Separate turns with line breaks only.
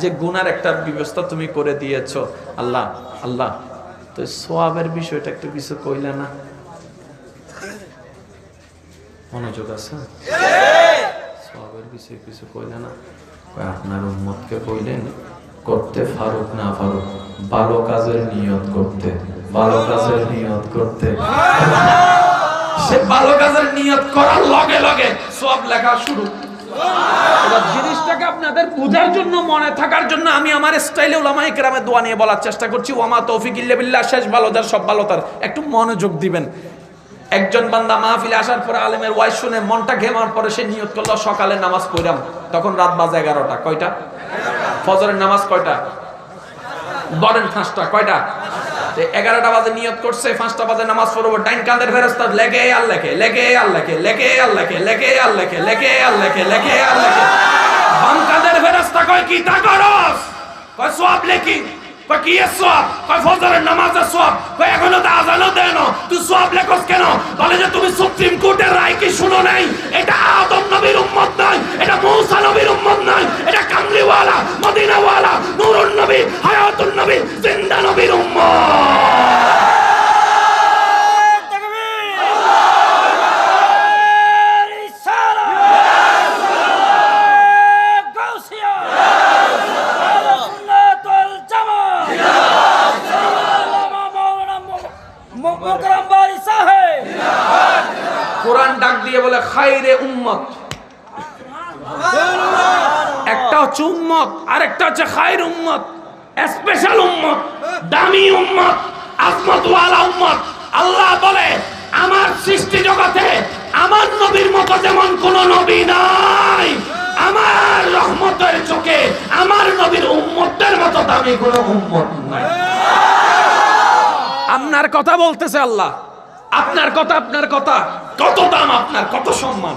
যে গুনার একটা ব্যবস্থা তুমি করে দিয়েছো আল্লাহ আল্লাহ, তো সওয়াবের বিষয়টা একটু কিছু কইলে না? মনোযোগ আছে? সওয়াবের বিষয়ে কিছু কইলে না? আপনার উম্মতকে কইলেন করতে ফারুক না ফারুক, ভালো কাজের নিয়ত করতে, ভালো কাজের নিয়ত করতে। সে ভালো কাজের নিয়ত করার লগে লগে সওয়াব লেখা শুরু। জিনিসটাকে আপনাদের বোঝার জন্য, মনে থাকার জন্য আমি আমার স্টাইলে উলামায়ে কেরামের দোয়া নিয়ে বলার চেষ্টা করছি। ওয়ামা তৌফিক ইল্লা বিল্লাহ, শেষ ভালো যার সব ভালো তার। একটু মনোযোগ দিবেন। একজন বান্দা মাহফিলে আসার পরে আলেমের ওয়াইজ শুনে মনটা ঘেমার পরে সে নিয়ত করলো সকালে নামাজ পড়লাম, তখন রাত বাজে 11টা। কয়টা? ফজরের নামাজ কয়টা? বলেন 5টা। কয়টা? 11টা বাজে নিয়ত করছে, 5টা বাজে নামাজ পড়বো। ডাইন কাঁধের ফেরেশতা লেগে আর লেখে, লেগে আর লেখে, লেগে আর লেখে, লেগে আর লেখে, লেগে আর লেখে, লেগে আর লেখে। বাম কাঁধের ফেরেশতা কয় কি তা করস? কয় সওয়াব লেখি। কয় কি এর সওয়াব? কয় ফজরের নামাজের সওয়াব। কয় এখনো তো আযানও দেন, তুই সওয়াব লেখস কেন? বলে যে তুমি সুপ্রিম কোর্টের রায় কি শুনো নাই? এটা আদম নবীর উম্মত নয়, এটা মূসা নবীর উম্মত নয়, এটা কামলিওয়ালা, মদিনাওয়ালা, নূরুন নবী, হায়াতুন নবী, জিন্দা নবীর উম্মত। কোরআন ডাক দিয়ে বলে খায়রে উম্মত। একটা হচ্ছে উম্মত, আরেকটা হচ্ছে খায়র উম্মত, স্পেশাল উম্মত, দামি উম্মত, আজমতওয়ালা উম্মত। আল্লাহ বলে আমার সৃষ্টি জগতে আমার নবীর মতো যেমন কোন নবী নাই, আমার রহমতের চোখে আমার নবীর উম্মতের মতো দামি কোন উম্মত নাই। আপনার কথা বলতেছে আল্লাহ, আপনার কথা, আপনার কথা, কত দাম আপনার, কত সম্মান।